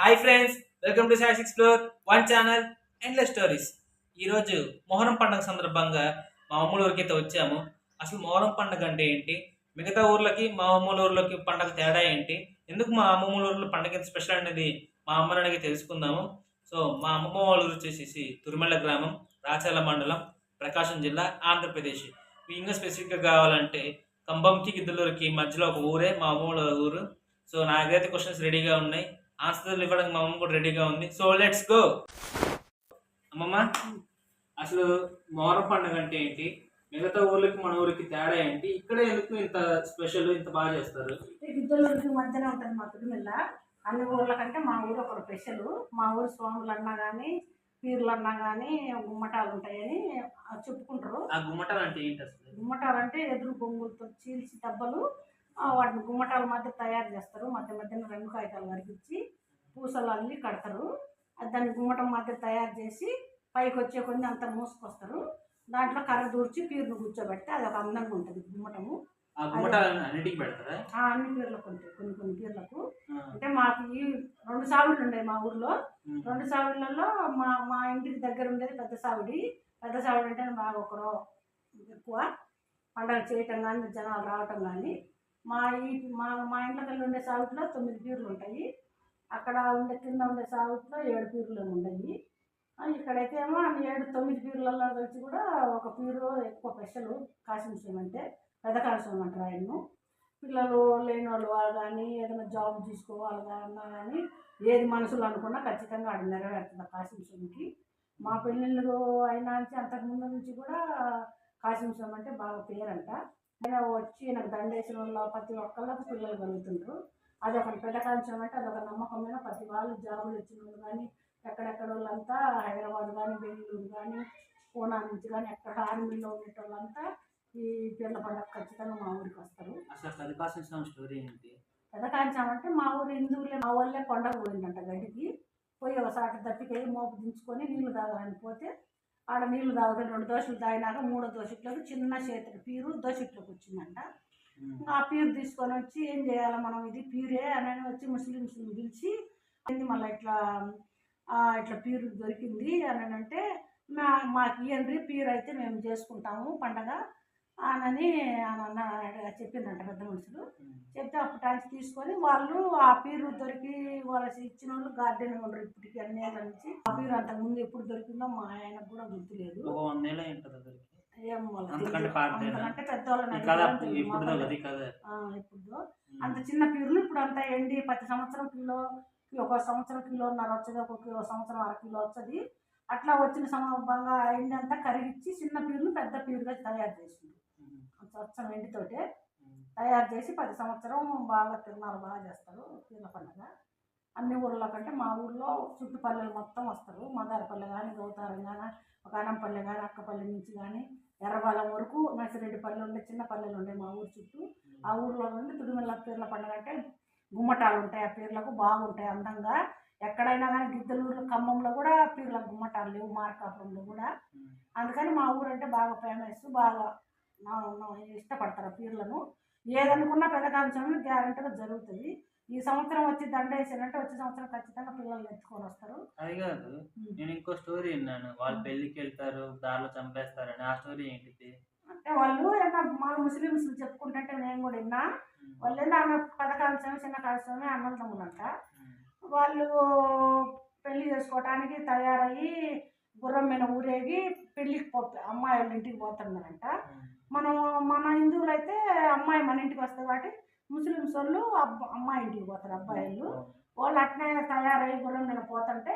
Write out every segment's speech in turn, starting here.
Hi friends, welcome to Sai's explore one channel endless stories. ఈరోజు మొహరం పండుగ సందర్భంగా మా అమ్మల ఊరికి అయితే వచ్చాము. అసలు మొహరం పండుగ అంటే ఏంటి, మిగతా ఊర్లకి మా అమ్మల ఊర్లకి పండుగ తేడా ఏంటి, ఎందుకు మా అమ్మమ్మ ఊర్లో పండుగ ఎంత స్పెషల్ అనేది మా అమ్మని అడిగి తెలుసుకుందాము. సో మా అమ్మమ్మ వాళ్ళ ఊరు వచ్చేసి తురిమెళ్ళ గ్రామం, రాచాల మండలం, ప్రకాశం జిల్లా, ఆంధ్రప్రదేశ్. ఇంకా స్పెసిఫిక్గా కావాలంటే కంబంకి గిద్దలూరుకి మధ్యలో ఒక ఊరే మా అమ్మమ్మ ఊరు. సో నా దగ్గర క్వశ్చన్స్ రెడీగా ఉన్నాయి, ఆన్సర్లు ఇవ్వడానికి మా అమ్మ కూడా రెడీగా ఉంది. So let's go. అమ్మమ్మ, అసలు మొహరం పండుగ అంటే ఏంటి, మిగతా ఊర్లకి మన ఊరికి తేడా ఏంటి, ఇక్కడ ఎందుకు ఇంత స్పెషల్, ఇంత బాగా చేస్తారు? గిద్దలూరికి మధ్యన ఉంటుంది మా తిరుమల. అన్ని ఊర్ల కంటే మా ఊరు ఒక స్పెషల్. మా ఊరు స్వాములు అన్నా కానీ, పీర్లు అన్నా కానీ గుమ్మటాలు ఉంటాయని చెప్పుకుంటారు. ఆ గుమ్మటాలు అంటే ఏంటి అసలు? గుమ్మటాలు అంటే ఎదురు బొంగులతో చీల్చి దెబ్బలు వాటిని గుమ్మటాల మధ్య తయారు చేస్తారు. మధ్య మధ్యన రంగు కాగితాలు వరికిచ్చి పూసలు అల్లి కడతారు. దాన్ని గుమ్మటం మధ్య తయారు చేసి పైకి వచ్చే కొన్ని అంతా మూసుకొస్తారు. దాంట్లో కర్ర దూర్చి పీరును కూర్చోబెడితే అది ఒక అందంగా ఉంటుంది గుమ్మటము. అన్నిటికి పెడతారా? అన్ని పీర్లకు ఉంటాయి, కొన్ని కొన్ని పీర్లకు. అంటే మాకు ఈ 2 సావిళ్ళు ఉన్నాయి మా ఊర్లో. 2 సావిళ్ళల్లో మా మా ఇంటికి దగ్గర ఉండేది పెద్ద సావిడి. పెద్ద సావిడి అంటే బాగా ఒకరు ఎక్కువ పండగ చేయటం కానీ, జనాలు రావటం కానీ. మా ఈ మా మా ఇంట్లోకి ఉండే సావిట్లో 9 పీర్లు ఉంటాయి. అక్కడ ఉండే కింద ఉండే సావిట్లో 7 పీర్లు ఉంటాయి. ఇక్కడైతే ఏమో 9 పీర్లలో కలిసి కూడా ఒక పీరు ఎక్కువ స్పెషల్. కాసింశం అంటే పెద్ద కాసింశం అంటారు ఆయన్ను. పిల్లలు లేని వాళ్ళు కానీ, ఏదైనా జాబ్ చూసుకోవాలి అన్నా కానీ, ఏది మనసులో అనుకున్నా ఖచ్చితంగా ఆడ నెరవేరుతుంది కాసింశంకి. మా పెళ్ళిళ్ళు అయినా నుంచి అంతకుముందు నుంచి కూడా కాసింశం అంటే బాగా పేరంట. ఆయన వచ్చి నాకు దండేసిన వాళ్ళు ప్రతి ఒక్కళ్ళకు పిల్లలు కలుగుతుంటారు. అది ఒక పెద్ద కాంశం అంటే అదొక నమ్మకమైన ప్రతి వాళ్ళు జాబులు ఇచ్చిన వాళ్ళు కానీ, ఎక్కడెక్కడ వాళ్ళంతా హైదరాబాద్ కానీ, బెంగళూరు కానీ, పూనా నుంచి కానీ, ఎక్కడ ఆర్మీలో ఉండేటోళ్ళంతా ఈ పీర్ల పండుగ ఖచ్చితంగా మా ఊరికి వస్తారు. అసలు పెదకాశం స్టోరీ ఏంటి? పెదకాంచం అంటే మా ఊరు హిందువులే, మా వాళ్ళే కొండకు పోయిందంట గడికి. పోయి ఒకసారి దప్పికై మోపు దించుకొని నీళ్లు తాగాలని పోతే ఆడ నీళ్లు తాగుతాయి. 2 దోశలు తాగినాక 3వ దోశట్లోకి చిన్న చేతులు పీరు దోశట్లోకి వచ్చిందంట. ఆ పీరు తీసుకొని వచ్చి ఏం చేయాలి మనం, ఇది పీరే అని వచ్చి ముస్లిమ్స్ని పిలిచి మళ్ళీ ఇట్లా ఇట్లా పీరు దొరికింది అని అంటే, మాకు ఇయ్యండి పీరు అయితే మేము చేసుకుంటాము పండగ అని చెప్పిందంట పెద్ద మనుషులు. చెప్తే అప్పటి తీసుకొని వాళ్ళు ఆ పీరు దొరికి వాళ్ళకి ఇచ్చిన వాళ్ళు గార్డెన్ ఉండరు ఇప్పటికి అన్ని ఏళ్ళ నుంచి. ఆ పీరు అంతకు ముందు ఎప్పుడు దొరికిందో మా ఆయనకు కూడా గుర్తులేదు. అంటే పెద్దవాళ్ళని ఇప్పుడు అంత చిన్న పీరులు ఇప్పుడు అంతా ఎండి 10 సంవత్సరం కిలో, ఒక సంవత్సరం కిలోన్నర వచ్చేది, ఒక సంవత్సరం 1/2 కిలో వచ్చేది. అట్లా వచ్చిన సందర్భంగా ఎండి అంతా కరిగిచ్చి చిన్న పీరులు పెద్ద పీరుగా తయారు చేసింది. స్వచ్ఛం ఎండితోటే తయారు చేసి 10 సంవత్సరం బాగా తిరునాలు బాగా చేస్తారు పీర్ల పండుగ. అన్ని ఊళ్ళో కంటే మా ఊళ్ళో చుట్టుపల్లెలు మొత్తం వస్తారు. మదారపల్లె కానీ, గౌతారం కానీ, ఒక అనంపల్లె కానీ, అక్కపల్లి నుంచి కానీ, ఎర్రబాలెం వరకు నర్సిరెడ్డిపల్లె ఉండే చిన్న పల్లెలు ఉండే మా ఊరు చుట్టూ. ఆ ఊళ్ళో నుండి తుడిమెల్ల పీర్ల పండుగ అంటే గుమ్మటాలు ఉంటాయి. ఆ పీర్లకు బాగుంటాయి అందంగా. ఎక్కడైనా కానీ గిద్దలూరు, ఖమ్మంలో కూడా పీర్లకు గుమ్మటాలు లేవు, మార్కాపురంలో కూడా. అందుకని మా ఊరు అంటే బాగా ఫేమస్, బాగా ఇష్టపడతారు పీర్లను. ఏదనుకున్నా పెదకాంశం గ్యారెంటీగా జరుగుతుంది. ఈ సంవత్సరం వచ్చి దండ వేసారంటే వచ్చే సంవత్సరం ఖచ్చితంగా పిల్లల్ని ఎత్తుకొని వస్తారు. అది కాదు, నేను ఇంకో స్టోరీ విన్నాను, వాళ్ళు పెళ్లికి వెళ్తారు దారిలో చంపేస్తారని. ఆ స్టోరీ ఏంటిది? అంటే వాళ్ళు మా ముస్లిమ్స్ చెప్పుకుంటుంటే నేను కూడా విన్నా. వాళ్ళు ఏంటో పెదకాంశం చిన్న కాంశమే అన్నల తమ్ములంట. వాళ్ళు పెళ్లి చేసుకోవటానికి తయారయ్యి గుర్రం మీద ఊరేగి పెళ్లికి అమ్మాయి వాళ్ళ ఇంటికి పోతున్నారంట. మన హిందువులు అయితే అమ్మాయి మన ఇంటికి వస్తుంది కాబట్టి ముస్లిమ్స్ వాళ్ళు అమ్మాయి ఇంటికి పోతారు. అబ్బాయిలు వాళ్ళు అట్నే తయారయ్యి గుర్రం మీద పోతుంటే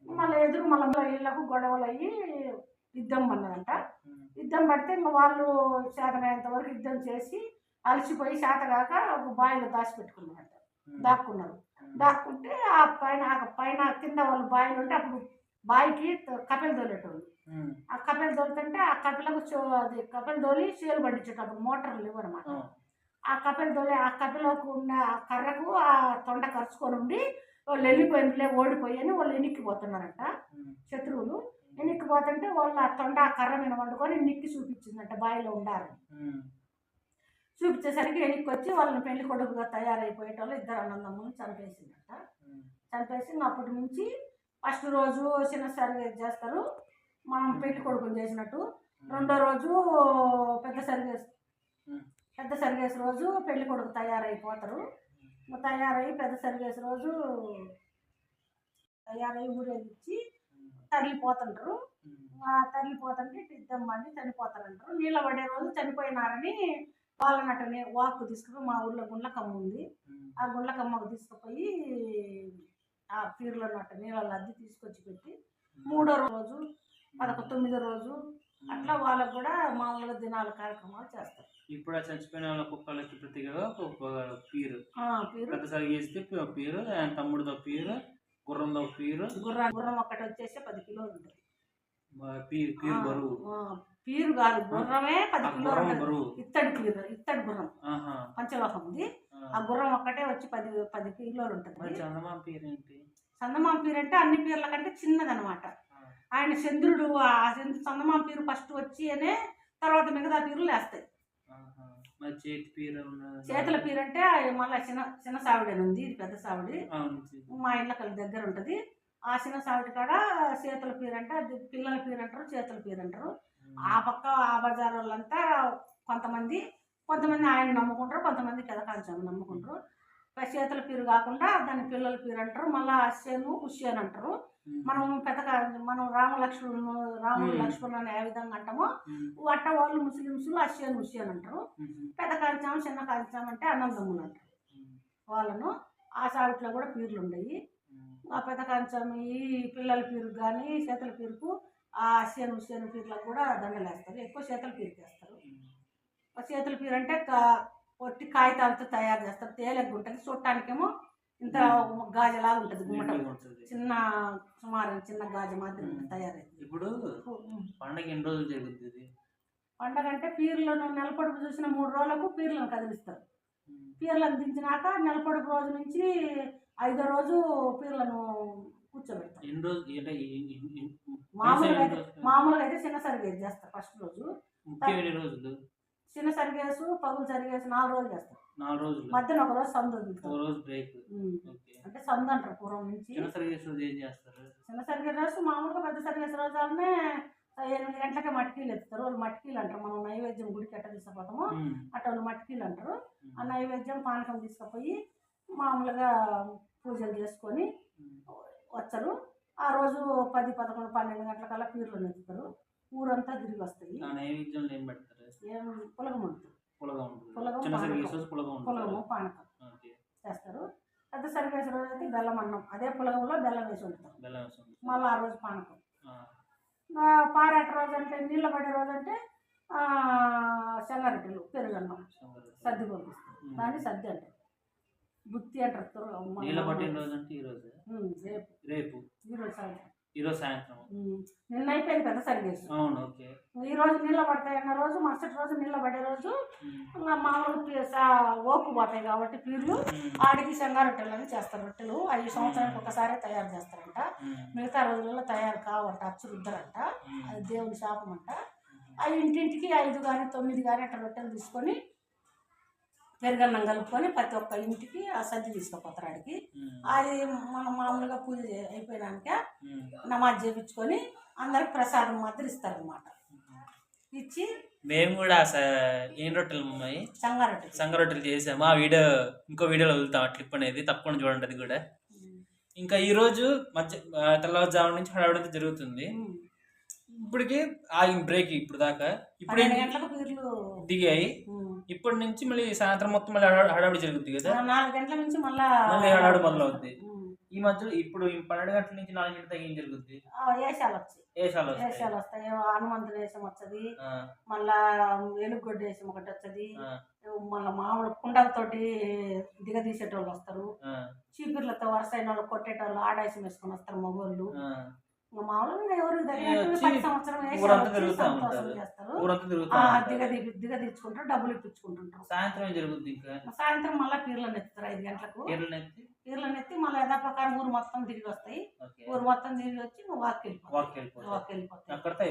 మళ్ళీ ఎదురు మళ్ళీ ఇళ్లకు గొడవలు అయ్యి యుద్ధం అన్నదంట. యుద్ధం పడితే ఇంకా వాళ్ళు చేతనైనంత వరకు యుద్ధం చేసి అలసిపోయి చేతగాక ఒక బావిలో దాచిపెట్టుకున్నారంట. దాక్కుంటే ఆ పైన కింద వాళ్ళు బావిలు ఉంటే అప్పుడు బావికి కపెలు తోలేటోళ్ళు. ఆ కపెలు తోలుతుంటే ఆ కపెలకు అది కపెలు తోలి చేలు పట్టించేటప్పుడు మోటార్లు లేవు అనమాట. ఆ కపెలు తోలి ఆ కపెలకు ఉన్న ఆ కర్రకు ఆ తొండ కరుచుకొని ఉండి వాళ్ళు వెళ్ళిపోయిందిలే ఓడిపోయి అని వాళ్ళు ఎనిక్కిపోతున్నారంట. శత్రువులు ఎనిక్కిపోతుంటే వాళ్ళు ఆ తొండ ఆ కర్ర మీద వండుకొని నిక్కి చూపించిందంట బావిలో ఉండాలని. చూపించేసరికి ఎనిక్కి వచ్చి వాళ్ళని పెళ్లి కొడుకుగా తయారైపోయేటోళ్ళు 2 అన్నదమ్ములు చంపేసిందట. చంపేసి ఇంకా అప్పటి నుంచి ఫస్ట్ రోజు చిన్న సరిగేసి చేస్తారు, మనం పెళ్లి కొడుకుని చేసినట్టు. రెండో రోజు పెద్ద సరిగేసి రోజు పెళ్లి కొడుకు తయారైపోతారు. తయారై పెద్ద సరిగేసి రోజు తయారై ఊరేగించి తరలిపోతుంటారు. తరలిపోతుంటే ఇద్దమ్మండి చనిపోతారంటారు. నీళ్ళ పడే రోజు చనిపోయినారని వాళ్ళనటనే వాక్కు తీసుకుపోయి, మా ఊళ్ళో గుండ్లకమ్మ ఉంది, ఆ గుండ్లకమ్మకు తీసుకుపోయి ఆ పీర్లను అట్ట నీళ్ళలో అద్ది తీసుకొచ్చి పెట్టి మూడో రోజు 9వ రోజు అట్లా వాళ్ళకు కూడా మామూలుగా దినాల కార్యక్రమాలు చేస్తారు. ఇప్పుడు చచ్చిపోయిన వాళ్ళ కుక్కలకి ప్రతిగా ఒక పీరు, పీరు పెద్ద సరిగేస్తే పీరు, ఆయన తమ్ముడితో పీరు, గుర్రంతో పీరు. గుర్రం ఒక్కటి వచ్చేసి 10 కిలోలు ఉంటుంది. పీరు బరువు పీరు కాదు, గుర్రమే 10 కిలోలు బరువు. ఇత్తడి గుర్రం పంచలోహం ఉంది. ఆ గుర్రం ఒక్కటే వచ్చి 10 కిలోలు ఉంటుంది. చందమామ పీరు ఏంటి? చందమామ పీరు అంటే అన్ని పీర్ల కంటే చిన్నదనమాట. ఆయన చంద్రుడు చందమామ పీరు ఫస్ట్ వచ్చి అనే తర్వాత మిగతా పీరులు వేస్తాయి. చేతుల పీరు అంటే మళ్ళీ చిన్న సావిడి అని ఉంది, ఇది పెద్ద సావిడి మా ఇళ్ళ కలిసి దగ్గర ఉంటుంది. ఆ చిన్న సావిడి కాడ చేతుల పీరు అంటే అది పిల్లల పీరు అంటారు, చేతుల పీరు అంటారు. ఆ పక్క ఆ బజార్ వాళ్ళంతా కొంతమంది ఆయన నమ్ముకుంటారు, కొంతమంది పెదకాంచం నమ్ముకుంటారు. చేతుల పీరు కాకుండా దాన్ని పిల్లల పీరు అంటారు. మళ్ళీ అశ్యను ఉష్యను అంటారు. మనం రాముడు లక్ష్మణుని ఏ విధంగా అంటామో అట్ట వాళ్ళు ముస్లిమ్స్లు అశ్యను ఉష్యను అంటారు. పెద్ద కాంచం చిన్న కాంచం అంటే అన్నదమ్ములు అంటారు వాళ్ళను. ఆ సావిట్లో కూడా పీర్లు ఉన్నాయి. ఆ పెద్ద కాంచం ఈ పిల్లల పీరు కానీ చేతుల పీరుకు ఆ అశ్యను ఉష్యను పీర్లకు కూడా దండలు వేస్తారు. ఎక్కువ చేతుల పీరుకి వేస్తారు. చేతుల పీరు అంటే పొట్టి కాగితాలతో తయారు చేస్తారు. తేలిగ్గా ఉంటుంది, చూడటానికేమో ఇంత గాజలాగా ఉంటుంది, గుమ్మటం చిన్న గాజ మాదిరి తయారైంది. ఇప్పుడు పండగ ఎన్ని రోజులు జరుగుతుంది? పండగ అంటే పీర్లను నెలపొడుపు చూసిన 3 రోజులకు పీర్లను కదిలిస్తారు. పీర్లను దించినాక నెలపొడుపు రోజు నుంచి 5వ రోజు పీర్లను కూర్చోబెడతారు. మామూలుగా అయితే చిన్న సరిగేసి చేస్తారు ఫస్ట్ రోజు. చిన్న సరిగేసు పగులు సరిగేసి 4 రోజులు చేస్తారు. 4 రోజులు మధ్యన ఒక రోజు సందు బ్రేక్ అంటే సందు అంటారు పూర్వం నుంచి. చిన్న సరిగేసి రోజు మామూలుగా పెద్ద సరిగేసి రోజులనే 8 గంటలకే మట్కీలు ఎత్తుతారు. వాళ్ళు మట్కీలు అంటారు. మనం నైవేద్యం గుడికి ఎట్ట తీసుకుపోతామో అట్ట వాళ్ళు మట్కీలు అంటారు. ఆ నైవేద్యం పానకం తీసుకుపోయి మామూలుగా పూజలు చేసుకొని వచ్చారు. ఆ రోజు 10, 11, 12 గంటలకల్లా పీర్లు ఎత్తుతారు. ఊరంతా తిరిగి వస్తాయి. పులగము పానకం చేస్తారు. పెద్ద సరిగేసి రోజు అయితే బెల్లం అన్నం, అదే పులగంలో బెల్లం వేసి వండుతారు. మళ్ళీ ఆ రోజు పానకం. పారాట రోజు అంటే నీళ్ళ పడే రోజు అంటే శనగరెట్టెలు పెరుగన్నం సర్ది పంపిస్తారు. దాన్ని సర్ది అంటారు. బుత్తి అంటారు. రేపు ఈరోజు సాయంత్రం నిన్న అయిపోయింది పెద్ద సరిగేసి. ఈ రోజు నీళ్ళ పడతాయి అన్న రోజు మరుసటి రోజు నీళ్ళ పడే రోజు మామూలుగా ఓకు పోతాయి కాబట్టి పీర్లు ఆడికి శనగరొట్టెలు అని చేస్తారు. రొట్టెలు 5 సంవత్సరానికి ఒకసారి తయారు చేస్తారంట. మిగతా రోజులలో తయారు కావంట, అచ్చు రుద్దరంట. అది దేవుని శాపం అంట. అవి ఇంటింటికి 5 కానీ 9 కానీ అట్లా రొట్టెలు తీసుకొని పెరుగన్నం కలుపుకొని ప్రతి ఒక్క ఇంటికి ఆ సద్ది తీసుకుపోతారు. ఆడికి అది మనం మామూలుగా పూజ అయిపోయినాక నమాజ్ చేయించుకొని అందరికి ప్రసాదం మాత్రం ఇస్తారనమాట. ఇచ్చి మేము కూడా ఏం రొట్టెలు అమ్మాయి సంగరొట్టెలు చేసాము. ఆ వీడియో ఇంకో వీడియోలో వదులుతాం. ఆ క్లిప్ అనేది తప్పకుండా చూడండి. అది కూడా ఇంకా ఈరోజు తెల్లవారుజాము నుంచి హడావిడి జరుగుతుంది. ఇప్పటికి ఆగిన బ్రేక్ ఇప్పుడు దాకా. ఇప్పుడు 12 గంటలకు పీర్లు దిగాయి. ఇప్పటి నుంచి మళ్ళీ సాయంత్రం మొత్తం మళ్ళీ హడావిడి జరుగుతుంది కదా. 4 గంటల నుంచి మళ్ళీ హడావిడి మొదలవుద్ది. ఈ మధ్యలో ఇప్పుడు 12 గంటల నుంచి 4 గంటల దాకా ఏం జరుగుద్ది? వేషాలు వస్తాయి. హనుమంతుడు వేషం వస్తుంది, మళ్ళా ఎలుగొడ్డు వేషం ఒకటి వస్తుంది, మళ్ళీ మామూలు కుండలతోటి దిగదీసేటోళ్ళు వస్తారు, చీపుర్లతో వరుస అయిన వాళ్ళు కొట్టేటోళ్ళు ఆడాయిసం వేసుకొని వస్తారు మగోళ్ళు. మామూలుగా ఎవరికి తగినట్టు 10 సంవత్సరం దిగదీర్చుకుంటారు, డబ్బులు ఇప్పించుకుంటుంటారు. సాయంత్రం మళ్ళీ పీర్లను ఎత్తుతారు 5 గంటలకు. పీర్లను ఎత్తి మళ్ళీ యథాప్రకారం ఊరు మొత్తం తిరిగి వస్తాయి. ఊరు మొత్తం తిరిగి వచ్చి వాక్కి వెళ్ళిపోతాయి. అక్కడితో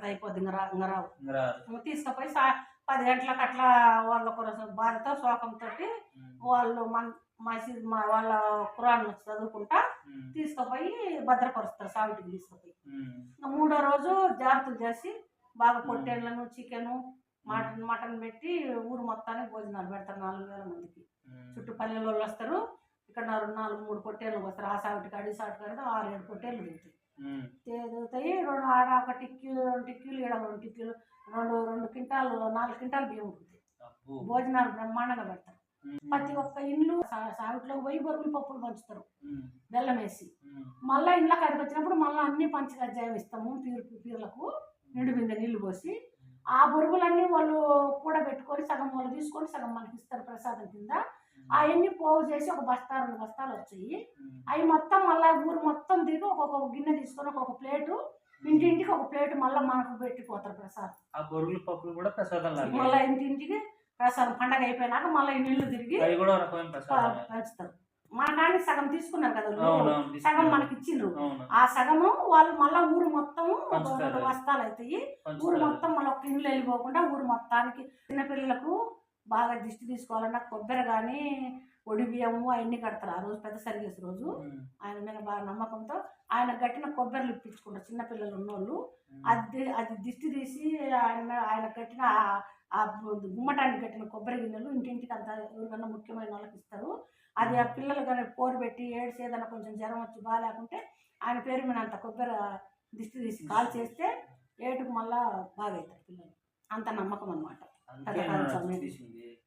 అయిపోద్ది. ఇంకా రావు. తీసుకుపోయి 10 గంటలకు అట్లా వాళ్ళ బాధతో శోకంతో వాళ్ళు మా వాళ్ళ ఖురాన్ చదువుకుంటా తీసుకుపోయి భద్రపరుస్తారు, సావిటికి తీసుకుపోయి. ఇంకా 3వ రోజు జాగ్రత్తలు చేసి బాగా పొట్టేళ్లను, చికెను, మటన్ పెట్టి ఊరు మొత్తానికి భోజనాలు పెడతారు. 4,000 మందికి చుట్టుపల్లెల వాళ్ళు వస్తారు. ఇక్కడ 3 పొట్టేళ్ళు వస్తారు. ఆ సావిటికి అడి సావిటి కడితే 6-7 పొట్టేళ్ళు దిగుతాయి. ఆడ ఒక టిక్కీలు 2 టిక్కీలు, ఈడ 2 టిక్కీలు, 2 క్వింటాలు 4 క్వింటాలు బియ్యం ఉంటుంది. భోజనాలు బ్రహ్మాండంగా పెడతారు. ప్రతి ఒక్క ఇండ్లు సావిట్లో పోయి బొరుగులు పప్పులు పంచుతారు బెల్లం వేసి. మళ్ళీ ఇండ్ల కాడికి వచ్చినప్పుడు మళ్ళీ అన్ని పంచకజ్జాయం ఇస్తాము పీర్లకు నిండు మీద నీళ్లు పోసి. ఆ బొరుగులన్నీ వాళ్ళు కూడా పెట్టుకొని సగం వాళ్ళు తీసుకొని సగం మనకి ఇస్తారు ప్రసాదం కింద. అవన్నీ పోగు చేసి ఒక 2 బస్తాలు వచ్చాయి. అవి మొత్తం మళ్ళీ ఊరు మొత్తం తిరిగి ఒక్కొక్క గిన్నె తీసుకొని ఒక్కొక్క ప్లేటు, ఇంటింటికి ఒక ప్లేటు మళ్ళీ మనకు పెట్టిపోతారు ప్రసాదం. ఆ బొరుగుల పప్పులు కూడా ప్రసాదం మళ్ళీ ఇంటింటికి ప్రసాదం పండగ అయిపోయినాక మళ్ళీ నీళ్లు తిరిగి పెంచుతారు. మన కానీ సగం తీసుకున్నారు కదా, సగం మనకి ఇచ్చిండ్రు. ఆ సగము వాళ్ళు మళ్ళీ ఊరు మొత్తం 2 బస్తాలు అవుతాయి. ఊరు మొత్తం మళ్ళీ ఒక ఇండ్లు వెళ్ళిపోకుండా ఊరు మొత్తానికి. చిన్నపిల్లలకు బాగా దిష్టి తీసుకోవాలన్నా కొబ్బరి కానీ ఒడి బియ్యము అవన్నీ కడతారు. ఆ రోజు పెద్ద సరిగేసి రోజు ఆయన మీద బాగా నమ్మకంతో ఆయన గట్టిన కొబ్బరిలు ఇప్పించుకుంటారు చిన్నపిల్లలు ఉన్నోళ్ళు. అది దిష్టి తీసి ఆయన కట్టిన ఆ గుమ్మటానికి కట్టిన కొబ్బరి గిన్నెలు ఇంటింటికి అంత ఎవరికన్నా ముఖ్యమైన వాళ్ళకి ఇస్తారు. అది ఆ పిల్లలు కానీ పోరు పెట్టి ఏడ్చేదన్నా కొంచెం జ్వరం వచ్చి బాగాలేకుంటే ఆయన పేరు మీద అంత కొబ్బరి దిష్టి తీసి కాల్ చేస్తే ఏటుకు మళ్ళా బాగవుతారు పిల్లలు. అంత నమ్మకం అన్నమాట.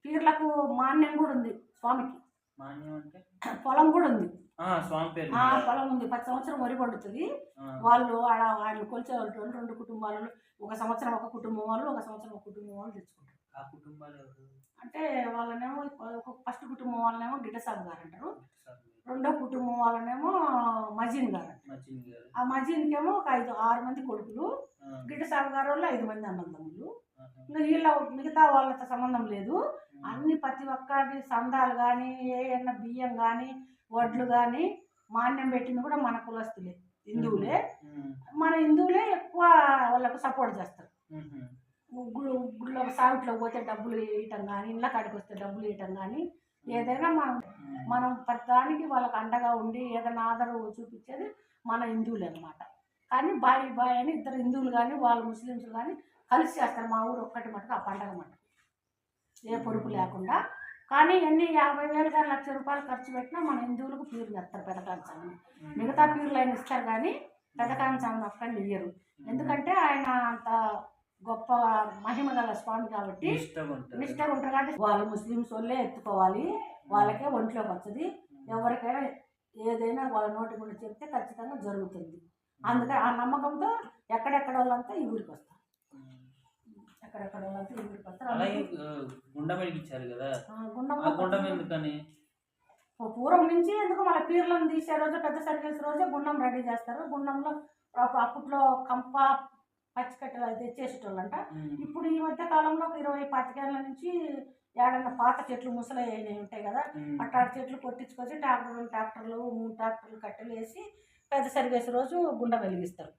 పీర్లకు మాన్యం కూడా ఉంది స్వామికి. పొలం కూడా ఉంది, పొలం ఉంది. 10 సంవత్సరం వరి పండుతుంది. వాళ్ళు కొలిచే వాళ్ళు 2 కుటుంబాలు, ఒక సంవత్సరం ఒక కుటుంబం వాళ్ళు, ఒక సంవత్సరం ఒక కుటుంబం వాళ్ళు తెచ్చుకుంటారు. ఆ కుటుంబాలు అంటే వాళ్ళనేమో ఫస్ట్ కుటుంబం వాళ్ళనేమో గిడ్డసాబు గారు అంటారు, 2వ కుటుంబం వాళ్ళనేమో మజీన్ గారు అంటారు. ఆ మజీన్కేమో ఒక 6 మంది కొడుకులు, గిడ్డసాబు గారు వాళ్ళు 5 మంది అన్నదమ్ములు. ఇంకా వీళ్ళ మిగతా వాళ్ళతో సంబంధం లేదు. అన్ని ప్రతి ఒక్కటి సందాలు కానీ ఏమన్నా బియ్యం కానీ వడ్లు కానీ మాన్యం పెట్టింది కూడా మన కులస్తులే, హిందువులే. మన హిందువులే ఎక్కువ వాళ్ళకు సపోర్ట్ చేస్తారు. గుళ్ళో సావిట్లో పోతే డబ్బులు ఇవ్వటం కానీ, ఇళ్ళ కాడికి వస్తే డబ్బులు ఇవ్వటం కానీ, ఏదైనా మనం ప్రతిదానికి వాళ్ళకి అండగా ఉండి ఏదైనా ఆదరవు చూపించేది మన హిందువులే అన్నమాట. కానీ బాయ్ అని 2 హిందువులు కానీ వాళ్ళు ముస్లిమ్స్ కానీ కలిసి చేస్తారు. మా ఊరు ఒక్కటి మటుకు ఆ పండగ మటుకు ఏ పొరుపు లేకుండా. కానీ ఎన్ని 50,000 కానీ 1,00,000 రూపాయలు ఖర్చు పెట్టినా మన హిందువులకు పీర్లు చేస్తారు పెదకాంచామని. మిగతా పీర్లు ఆయన ఇస్తారు కానీ పెదకాంచామని ఒక్కడిని ఇయ్యరు. ఎందుకంటే ఆయన అంత గొప్ప మహిమ గల స్వామి కాబట్టి నిష్టగా ఉంటారు. కాబట్టి వాళ్ళు ముస్లిమ్స్ వాళ్ళే ఎత్తుకోవాలి, వాళ్ళకే ఒంట్లోకి వస్తుంది. ఎవరికైనా ఏదైనా వాళ్ళ నోటి గురించి చెప్తే ఖచ్చితంగా జరుగుతుంది. అందుకని ఆ నమ్మకంతో ఎక్కడెక్కడ వాళ్ళంతా ఈ ఊరికి వస్తారు. ఎక్కడెక్కడ వాళ్ళంతా ఈ ఊరికి వస్తారు. పూర్వం నుంచి ఎందుకు మళ్ళీ పీర్లను తీసే రోజు పెద్ద సర్వీస్ రోజే గుండం రెడీ చేస్తారు. గుండంలో అప్పట్లో కంప పచ్చికట్టెలు తెచ్చేసేటోళ్ళంట. ఇప్పుడు ఈ మధ్య కాలంలో 20-25 ఏళ్ళ నుంచి ఏడన్నా పాత చెట్లు ముసలి ఉంటాయి కదా, అట్టాడు చెట్లు కొట్టించుకొచ్చి ట్రాక్టర్లు 3 ట్రాక్టర్లు కట్టెలు వేసి పెద్ద సర్వీస్ రోజు గుండం వెలిగిస్తారు.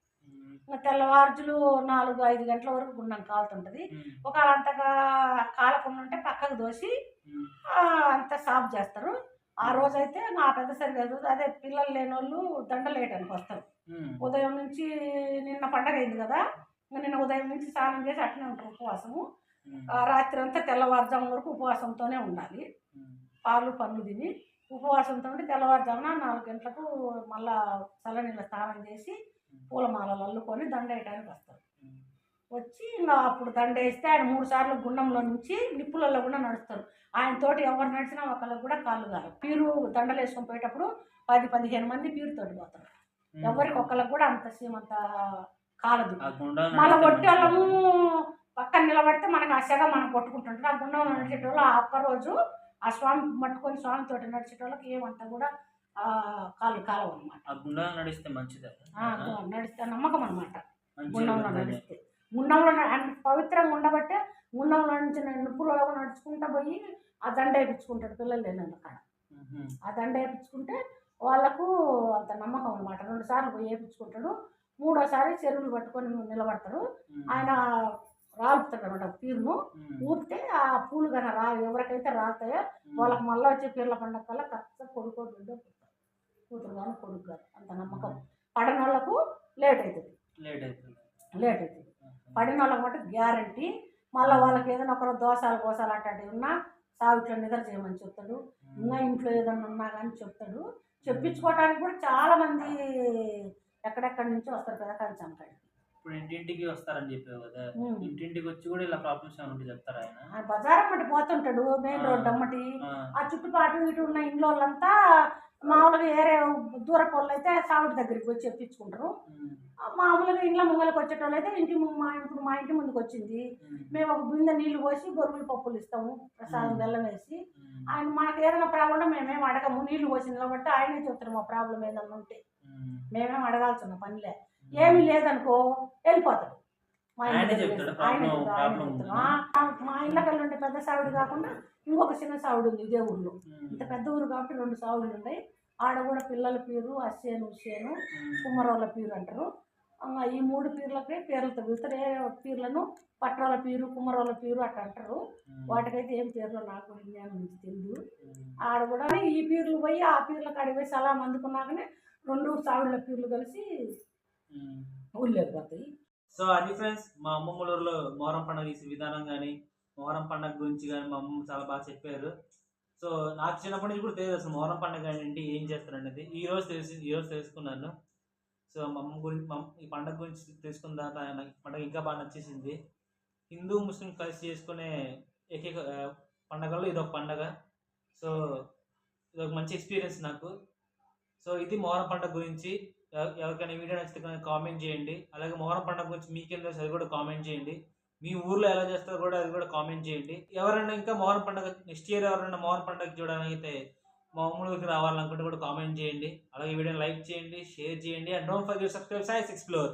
తెల్లవారుజులు 4-5 గంటల వరకు గుండం కాలుతుంటుంది. ఒకవేళ అంతగా కాలకుండా ఉంటే పక్కకు దోసి అంతా సాఫ్ చేస్తారు. ఆ రోజైతే నా పెద్ద సర్వీస్ రోజు అదే పిల్లలు లేని వాళ్ళు దండలు వేయడానికి వస్తారు. ఉదయం నుంచి నిన్న పండగ అయింది కదా, నిన్న ఉదయం నుంచి స్నానం చేసి అట్లనే ఉంటారు ఉపవాసము. రాత్రి అంతా తెల్లవారుజాము వరకు ఉపవాసంతోనే ఉండాలి. పాలు పండ్లు తిని ఉపవాసంతో ఉండి తెల్లవారుజామున 4 గంటలకు మళ్ళా చల్లనీళ్ళ స్నానం చేసి పూలమాలలు అల్లుకొని దండ వేయడానికి వస్తారు. వచ్చి ఇంకా అప్పుడు దండ వేస్తే ఆయన 3 సార్లు గుండంలో నుంచి నిప్పులలో కూడా నడుస్తారు. ఆయన తోటి ఎవరు నడిచినా ఒకళ్ళకి కూడా కాళ్ళు కాదు. పీరు దండలు వేసుకొని పోయేటప్పుడు 10-15 మంది పీరుతోటి పోతారు. ఎవరికి ఒకళ్ళకి కూడా అంత సీమంత కాలదు. మన ఒట్టోళ్ళము పక్కన నిలబడితే మనకు ఆ సెగ మనం కొట్టుకుంటుంటారు. ఆ గుండంలో నడిచేటోళ్ళు ఆ ఒక్కరోజు ఆ స్వామి పట్టుకొని స్వామితోటి నడిచేటోళ్ళకి ఏమంతా కూడా కాలు కాలవు అనమాట. నడిస్తే మంచిది, నడిస్తే నమ్మకం అనమాట. గుండంలో నడిస్తే గుండంలో పవిత్రంగా ఉండబట్టే గుండంలో నుంచి నిప్పులలో నడుచుకుంటా పోయి ఆ దండ వేయించుకుంటాడు పిల్లలు లేని కాడ. ఆ దండ వేయించుకుంటే వాళ్ళకు అంత నమ్మకం అనమాట. 2 సార్లు పోయి వేయించుకుంటాడు. 3వ సారి చెరువులు పట్టుకొని నిలబడతారు. ఆయన రాలుపుతాడు అనమాట పీరును. ఊపితే ఆ పూలు కన్నా ఎవరికైతే రాతాయో వాళ్ళకి మళ్ళీ వచ్చే పీర్ల పండగ కల్లా ఖచ్చితంగా కొడుకో బిడ్డో పుడతారు. కూతురు కానీ కొడుకు కానీ అంత నమ్మకం. పడిన వాళ్ళకు లేట్ అవుతుంది. పడిన వాళ్ళకి మటు గ్యారంటీ. మళ్ళీ వాళ్ళకి ఏదైనా ఒకరు దోషాలు అట్లాంటివి ఉన్నా సావిట్లో నిద్ర చేయమని చెప్తాడు. ఇంకా ఇంట్లో ఏదైనా ఉన్నా కానీ చెప్తాడు. చెప్పించుకోవడానికి కూడా చాలా మంది ఎక్కడెక్కడి నుంచో వస్తారు పెదకాంచం కాడికి. ఇప్పుడు ఇంటింటికి వస్తారని చెప్పావు కదా, ఇంటింటికి వచ్చి కూడా ఇలా ప్రాబ్లమ్స్ ఏమైనా చెప్తారా ఆయన? బజార్ అమ్మటి పోతుంటాడు, మెయిన్ రోడ్ అమ్మటి. ఆ చుట్టుపాటు ఇటు ఉన్న ఇంట్లో వాళ్ళంతా మామూలుగా ఏరే దూరపు వాళ్ళు అయితే సావిడి దగ్గరికి వచ్చి చెప్పించుకుంటారు. మామూలుగా ఇంట్లో ముంగలకు వచ్చేటోళ్ళు అయితే ఇప్పుడు మా ఇంటి ముందుకు వచ్చింది, మేము ఒక బిందె నీళ్లు పోసి బొరుగులు పప్పులు ఇస్తాము, ప్రసాదం బెల్లం వేసి. ఆయన మనకు ఏదైనా ప్రాబ్లం మేమేం అడగము, నీళ్లు పోసింది కాబట్టి ఆయనే చెప్తారు మా ప్రాబ్లం ఏదన్నా ఉంటే. మేమేం అడగాల్సిన పనిలే. ఏమీ లేదనుకో వెళ్ళిపోతాడు. మా ఇళ్ళకల్లా ఉండే పెద్ద సావిడి కాకుండా ఇంకొక చిన్న సావిడి ఉంది ఇదే ఊళ్ళో. ఇంత పెద్ద ఊరు కాబట్టి 2 సావిడులు ఉన్నాయి. ఆడ కూడా పిల్లల పీరు అస్సేను ఉస్సేను కుమ్మరోళ్ళ పీరు అంటారు. ఈ 3 పీర్లకే పేర్లతో పిలుస్తారు. ఏ పీర్లను పట్రోల పీరు కుమ్మరోళ్ళ పీరు అట్లా అంటారు. వాటికైతే ఏం పేర్లు నాకు విజ్ఞానం నుంచి తెలియదు. ఆడ కూడా ఈ పీర్లు పోయి ఆ పీర్ల కాడికి పోయి సలాం అందుకున్నాకనే 2 సావిళ్ళ పీర్లు కలిసి ఊళ్ళోకి పోతాయి. సో అది ఫ్రెండ్స్, మా అమ్మమ్మలూరులో మొహరం పండుగ చేసే విధానం కానీ మొహరం పండుగ గురించి కానీ మా అమ్మమ్మ చాలా బాగా చెప్పారు. సో నాకు చిన్నప్పటి నుంచి కూడా తెలియదు అసలు మొహరం పండుగ ఏంటి, ఏం చేస్తారనేది. ఈ రోజు తెలుసుకున్నాను. సో మా అమ్మ గురించి ఈ పండుగ గురించి తెలుసుకున్న తర్వాత నాకు పండుగ ఇంకా బాగా నచ్చేసింది. హిందూ ముస్లిం కలిసి చేసుకునే ఏకైక పండుగలో ఇదొక పండుగ. సో ఇదొక మంచి ఎక్స్పీరియన్స్ నాకు. సో ఇది మొహరం పండుగ గురించి. ఎవరికైనా వీడియో నచ్చితే కనుక కామెంట్ చేయండి. అలాగే మొహరం పండుగ గురించి మీకేం తెలుసు అది కూడా కామెంట్ చేయండి. మీ ఊర్లో ఎలా చేస్తారో కూడా అది కూడా కామెంట్ చేయండి. ఎవరైనా ఇంకా మొహరం పండుగ నెక్స్ట్ ఇయర్ ఎవరైనా మొహరం పండుగ చూడడానికి అయితే మా ఊరికి రావాలనుకుంటే కూడా కామెంట్ చేయండి. అలాగే వీడియోని లైక్ చేయండి, షేర్ చేయండి. And don't forget to subscribe Sai's explore.